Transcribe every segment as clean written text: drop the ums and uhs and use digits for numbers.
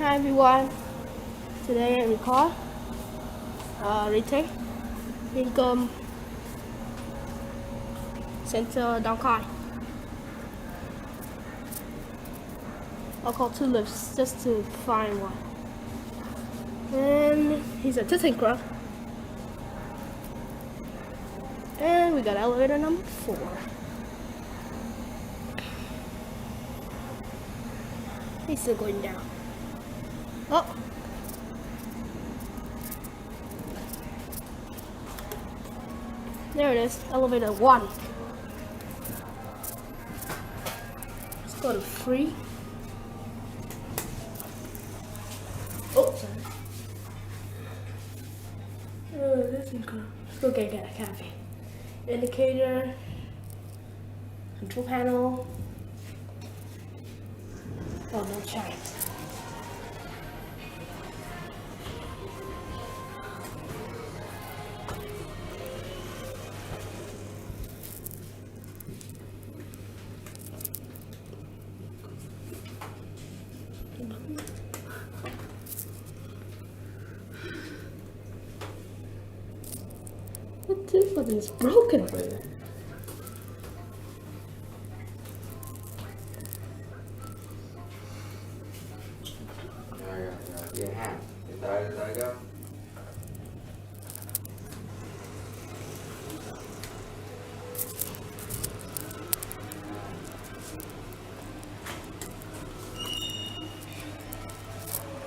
Hi everyone, today I record Retake, Vincom, Center down Khoi. I'll call 2 lifts just to find one. And he's a Thyssenkrupp. And we got elevator number 4. He's still going down. Oh! There it is, elevator 1. Let's go to 3. Oh, sorry. Oh, that's incredible. Let's go get a cafe. Indicator, control panel. Oh, no chimes. What button is broken?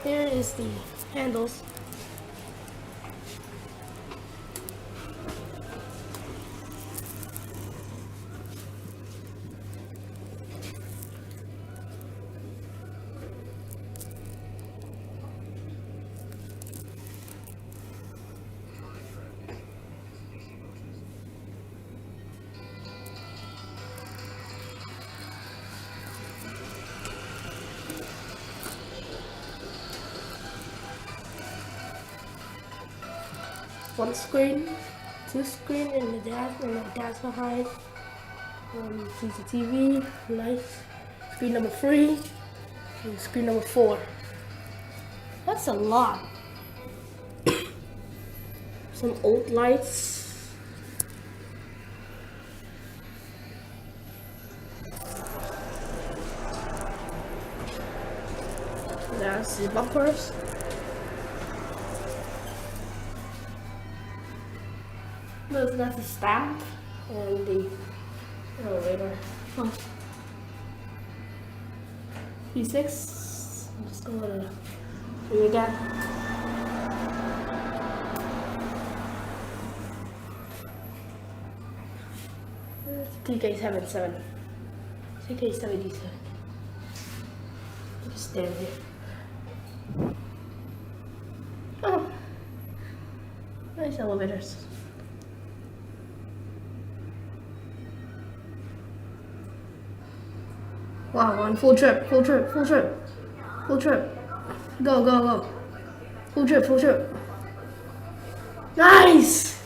Here is the handles. One screen, 2 screen in the dash, and the dash behind. CCTV, lights. Screen number 3, and screen number 4. That's a lot. Some old lights. That's the bumpers. That's the stamp and the elevator. Oh. P6. I'm just gonna do it again. TK77. TK77. Just stand here. Oh, nice elevators. Wow, one full trip. Go. Full trip. Nice!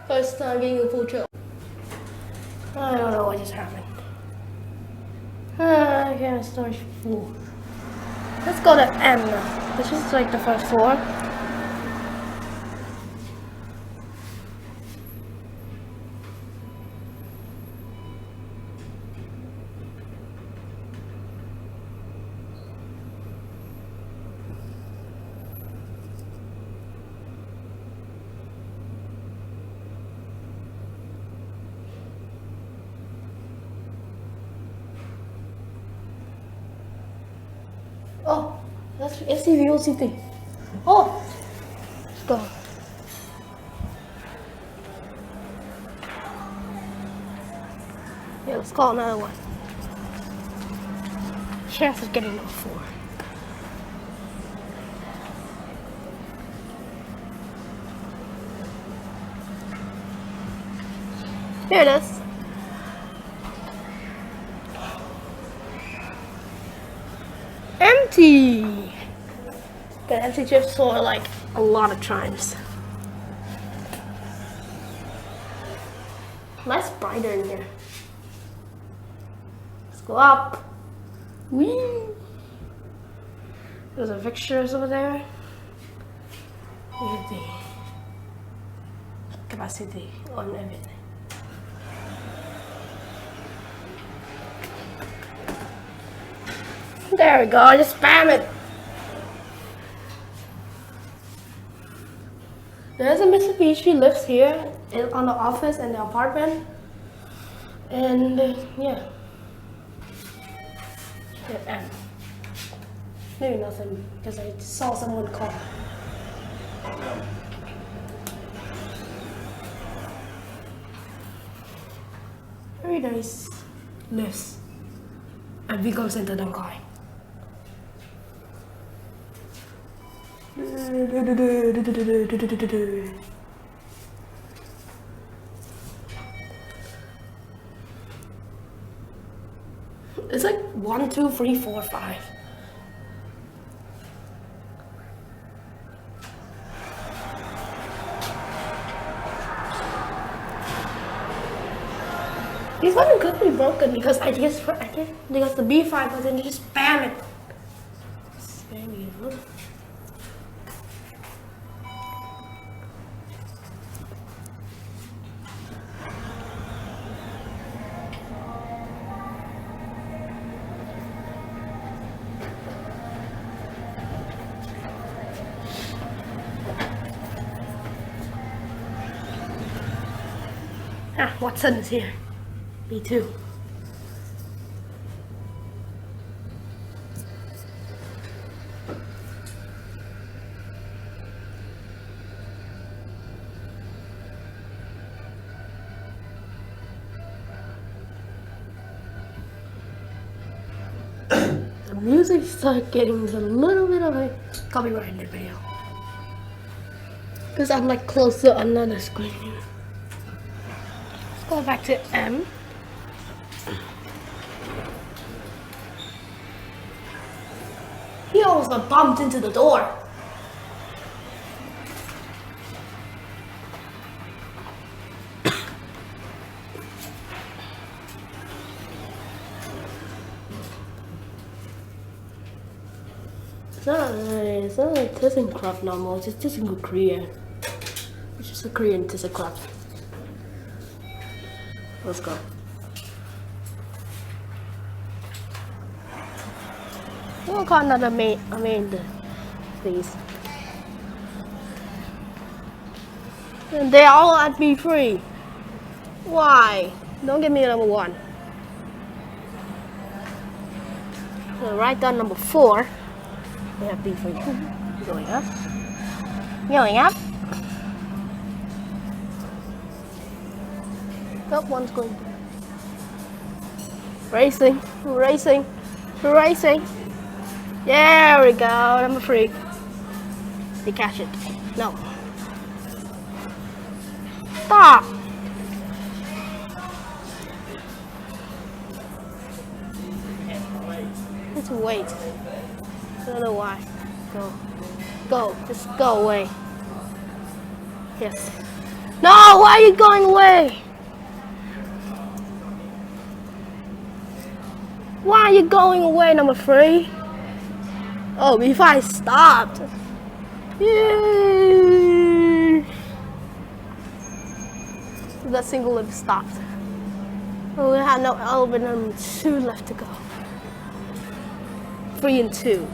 First time getting a full trip. I don't know what just happened. I can't storage full. Let's go to M. This is like the first floor. Oh, that's SCV. Oh, let's go. Yeah, let's call another one. Chance of getting number 4. Here it is. Empty. Got empty chips for like a lot of times. Nice brighter in here. Let's go up. Whee! There's a fixtures over there. Here's the capacity on everything. There we go, just spam it. There's a Mitsubishi lifts here on the office and the apartment. And yeah. And maybe nothing because I saw someone call. Very nice lifts at Vincom Center in Khoi. It's like 1, 2, 3, 4, 5. This one could be broken because I just because the B5 was in, just spam it. Spam it. Ah, Watson is here. Me too. The music started getting a little bit of a copyright in the video. Because I'm like close to another screen. Let's go back to M. He almost bumped into the door. It's not like Thyssenkrupp normal, it's just Thyssenkrupp Korean. It's just a Korean Thyssenkrupp. Let's go. We'll call another main please. And they all at B3. Why? Don't give me number 1. So write down number 4. We have B3. Going up. Going up. Oh, one's going. Racing. Racing. Racing. There we go. Number 3. They catch it. No. Stop. Let's wait. I don't know why. Go. Go. Just go away. Yes. No! Why are you going away? Why are you going away, number 3? Oh, if I stopped. Yay! That single lift stopped. Oh, we have no elevator number 2 left to go. 3 and 2.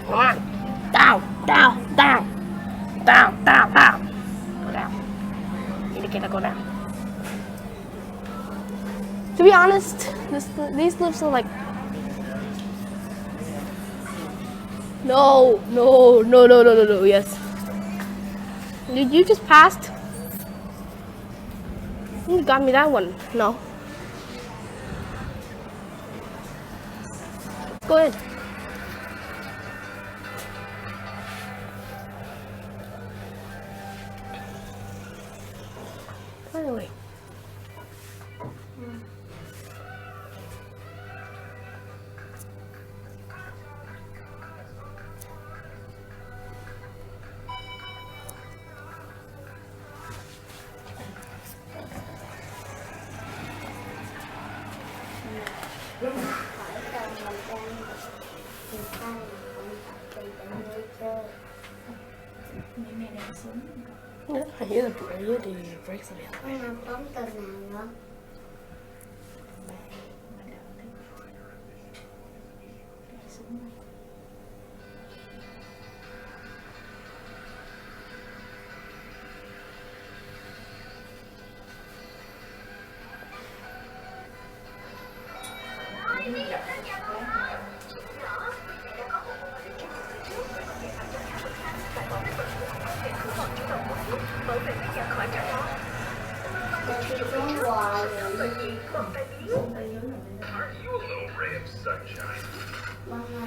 Come on. Down, down, down. Down, down, down. Go down. Indicator, go down. To be honest, these lifts are like... No, no, no, no, no, no, no, yes. Did you just passed? You got me that one. No. Go ahead. Anyway. Hỏi chồng mình đang người ta là không phải tùy tình người chơi. Mẹ đang xuống. Yeah, I hear the brakes again. Con làm tóm từ nào nữa? Mà đợi đấy. Đang xuống. Để đi xuống hoài rồi. Xuống tới dưới rồi. Are you a little ray of sunshine? Vâng ạ.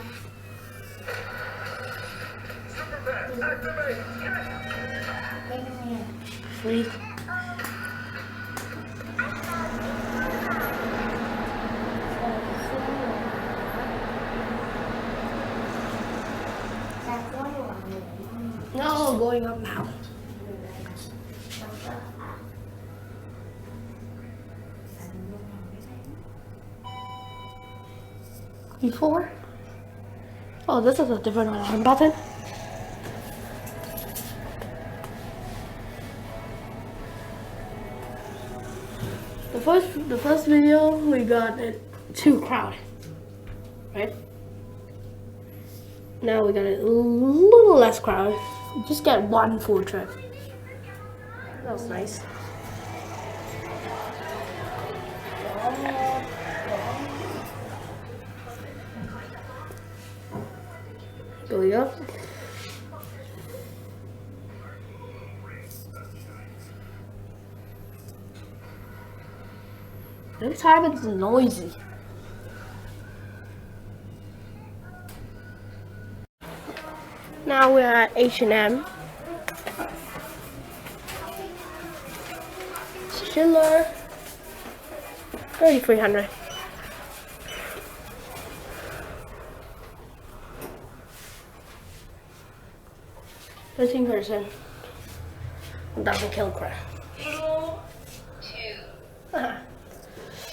Super fast, activate, catch! Cái này Free. No, going up now. E4? Oh, this is a different alarm button. The first video we got it too crowded, right? Now we got it a little less crowded. We just got one full trip. That was nice. Going up. Every time it's noisy. Now we're at H&M. Schindler, 3,300. %. Doesn't kill crap.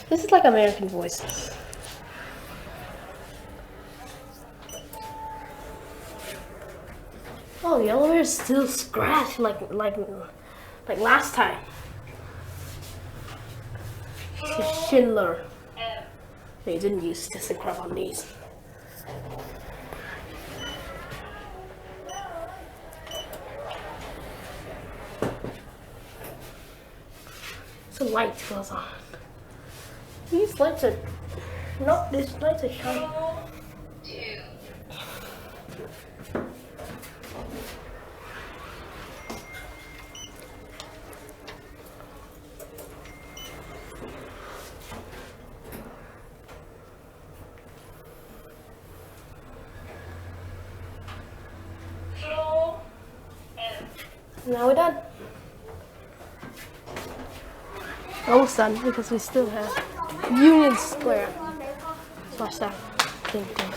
This is like American voices. Oh, the elevator is still scratched like last time. This is Schindler. They didn't use Thyssenkrupp on these. The light goes on. These lights are not. These lights are shining. Now we're done. Almost done because we still have Union Square. Watch that thing goes.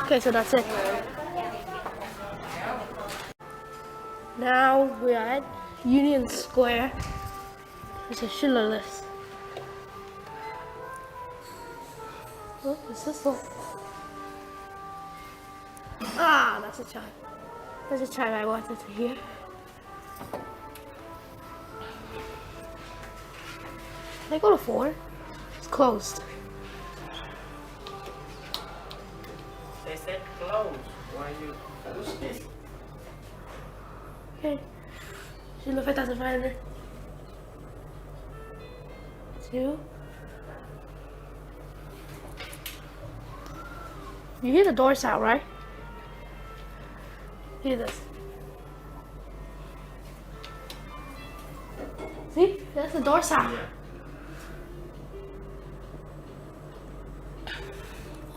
Okay, so that's it. Now we are at Union Square. There's a Schindler list. What is this one? Ah, that's a chime. That's a chime I wanted to hear. Can I go to 4? It's closed. They said close. Why you push this? Okay. Schindler 5,500. 2. You hear the door sound, right? Hear this. See? That's the door sound. Yeah.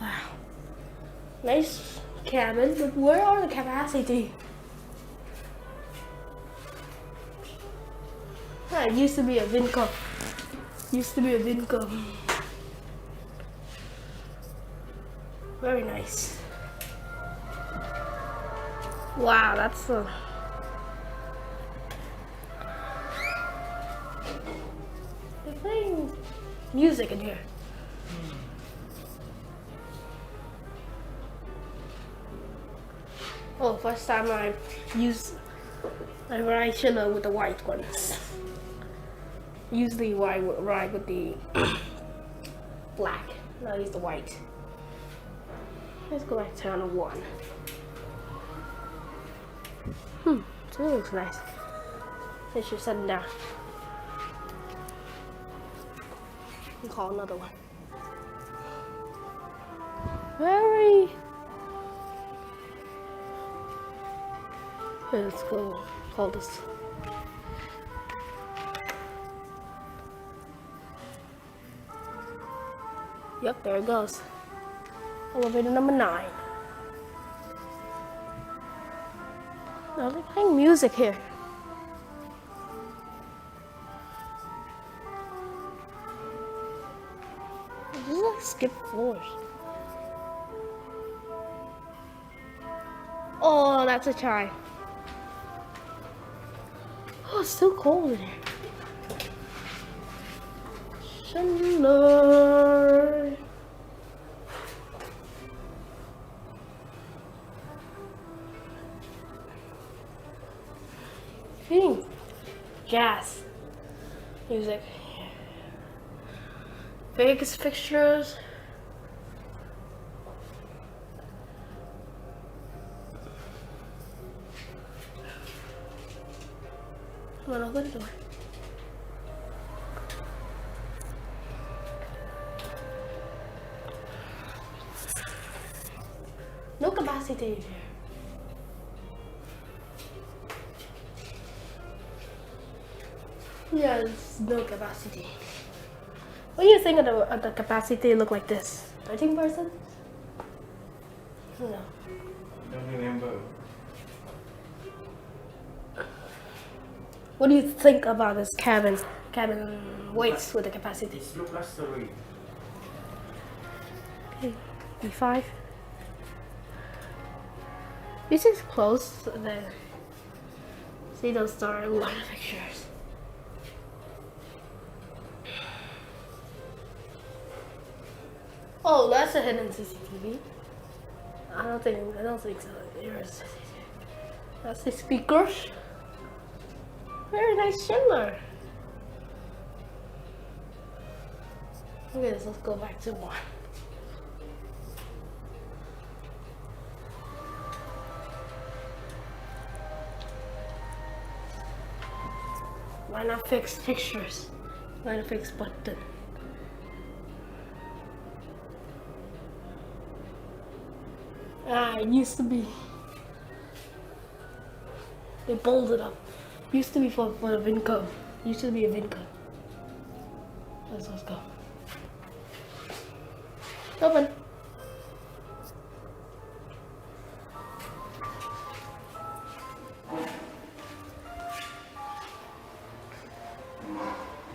Wow. Nice cabin, but where are the capacity? Ah, it used to be a Vincom. Very nice. Wow, that's a... music in here. Oh, first time I write Schindler with the white ones. Usually I would write with the black. Now I use the white. Let's go back to channel 1. So it looks nice. They should set it down. And call another one. Very. Let's go call this. Yep, there it goes. Elevator number 9. Now they're playing music here. This is like skip floors. Oh, that's a chime. Oh, it's still cold in here. Schindler. Jazz music. Vegas fixtures. Come on, open the door. No capacity here. Yes, no capacity. What do you think of the capacity look like this? 13%? No. Don't remember. What do you think about this cabin weights with the capacity? It looks like story. Okay, B5. This is close there. See, those are a lot of pictures. Oh, that's a hidden CCTV. I don't think so. Here's CCTV. That's the speakers. Very nice Schindler. Okay, so let's go back to 1. Why not fix fixtures? Why not fix button? It used to be. They bolted up. Used to be for the Vincom. Used to be a Vincom. Let's go. Open.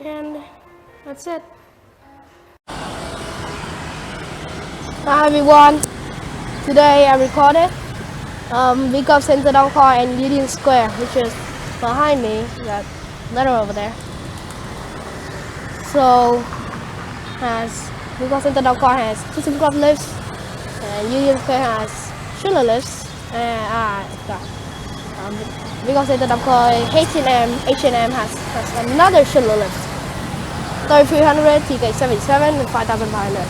And that's it. Hi everyone. Today I recorded Vincom Center Down Khoi and Union Square, which is behind me, that letter over there. So, Vincom Center Down Khoi has Thyssenkrupp lifts, and Union Square has Schindler lifts, and Vincom Center Down Khoi H&M has another Schindler lift, 3300, TK77, and 5500.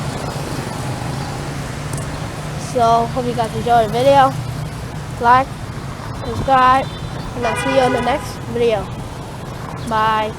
So, hope you guys enjoyed the video. Like, subscribe, and I'll see you in the next video. Bye.